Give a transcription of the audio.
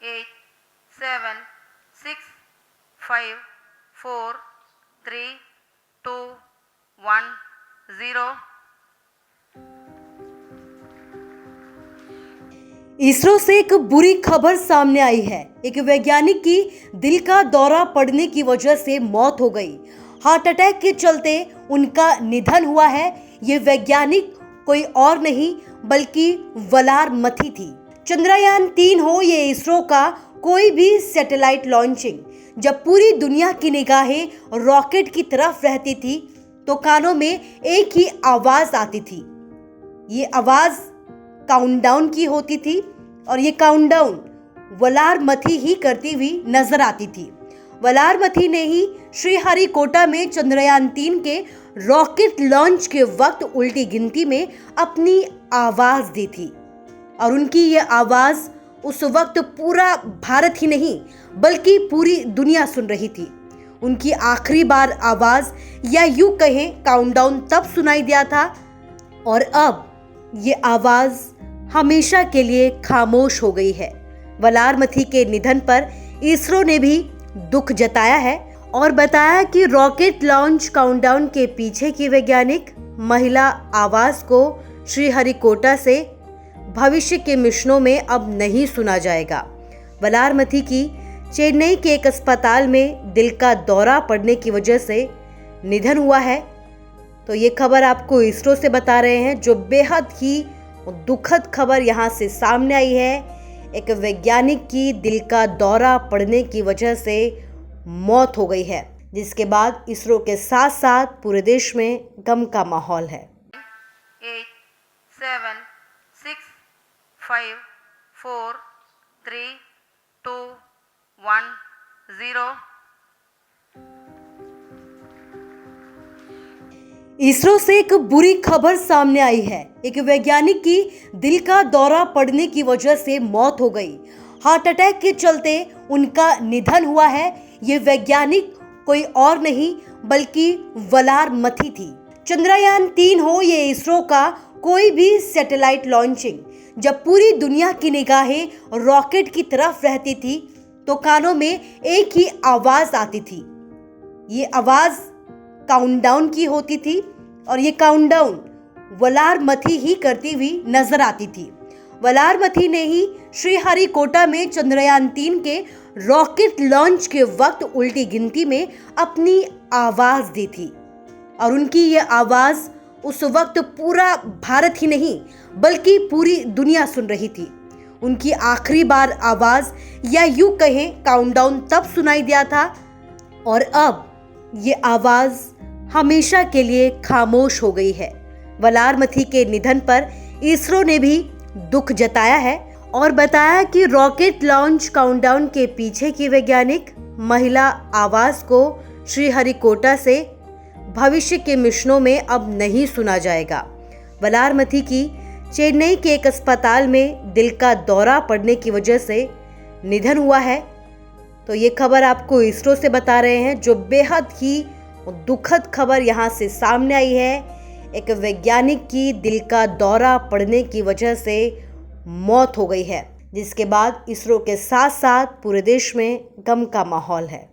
8 7 6 5 4 3 2 1 0। इसरो से एक बुरी खबर सामने आई है। एक वैज्ञानिक की दिल का दौरा पड़ने की वजह से मौत हो गई। हार्ट अटैक के चलते उनका निधन हुआ है। ये वैज्ञानिक कोई और नहीं बल्कि वलार मथी थी। चंद्रयान 3 हो ये इसरो का कोई भी सैटेलाइट लॉन्चिंग, जब पूरी दुनिया की निगाहें रॉकेट की तरफ रहती थी तो कानों में एक ही आवाज आती थी। ये आवाज काउंटडाउन की होती थी और ये काउंटडाउन वलार मथी ही करती हुई नजर आती थी। वलार मथी ने ही श्रीहरिकोटा में चंद्रयान 3 के रॉकेट लॉन्च के वक्त उल्टी गिनती में अपनी आवाज दी थी और उनकी ये आवाज उस वक्त पूरा भारत ही नहीं बल्कि पूरी दुनिया सुन रही थी। उनकी आखिरी बार आवाज या यूं कहें काउंटडाउन तब सुनाई दिया था और अब ये आवाज हमेशा के लिए खामोश हो गई है। वलार मथी के निधन पर इसरो ने भी दुख जताया है और बताया कि रॉकेट लॉन्च काउंटडाउन के पीछे की वैज्ञानिक महिला आवाज को श्रीहरिकोटा से भविष्य के मिशनों में अब नहीं सुना जाएगा। वलार मथी की चेन्नई के एक अस्पताल में दिल का दौरा पड़ने की वजह से निधन हुआ है। तो ये खबर आपको इसरो से बता रहे हैं, जो बेहद ही दुखद खबर यहाँ से सामने आई है। एक वैज्ञानिक की दिल का दौरा पड़ने की वजह से मौत हो गई है, जिसके बाद इसरो के साथ साथ पूरे देश में गम का माहौल है। 8 7 6 5 4 3 2 1 0। इसरो से एक बुरी खबर सामने आई है। एक वैज्ञानिक की दिल का दौरा पड़ने की वजह से मौत हो गई। हार्ट अटैक के चलते उनका निधन हुआ है। ये वैज्ञानिक कोई और नहीं बल्कि वलार मथी थी। चंद्रयान 3 हो ये इसरो का कोई भी सैटेलाइट लॉन्चिंग, जब पूरी दुनिया की निगाहें रॉकेट की तरफ रहती थी तो कानों में एक ही आवाज आती थी। ये आवाज काउंटडाउन की होती थी और ये काउंटडाउन वलार मथी ही करती हुई नजर आती थी। वलार मथी ने ही श्रीहरिकोटा में चंद्रयान 3 के रॉकेट लॉन्च के वक्त उल्टी गिनती में अपनी आवाज दी थी और उनकी ये आवाज उस वक्त पूरा भारत ही नहीं बल्कि पूरी दुनिया सुन रही थी। उनकी आखिरी बार आवाज या यूं कहें काउंटडाउन तब सुनाई दिया था और अब ये आवाज हमेशा के लिए खामोश हो गई है। वलार मथी के निधन पर इसरो ने भी दुख जताया है और बताया कि रॉकेट लॉन्च काउंटडाउन के पीछे की वैज्ञानिक महिला आवाज को श्रीहरिकोटा से भविष्य के मिशनों में अब नहीं सुना जाएगा। वलार मथी की चेन्नई के एक अस्पताल में दिल का दौरा पड़ने की वजह से निधन हुआ है। तो ये खबर आपको इसरो से बता रहे हैं, जो बेहद ही दुखद खबर यहाँ से सामने आई है। एक वैज्ञानिक की दिल का दौरा पड़ने की वजह से मौत हो गई है, जिसके बाद इसरो के साथ साथ पूरे देश में गम का माहौल है।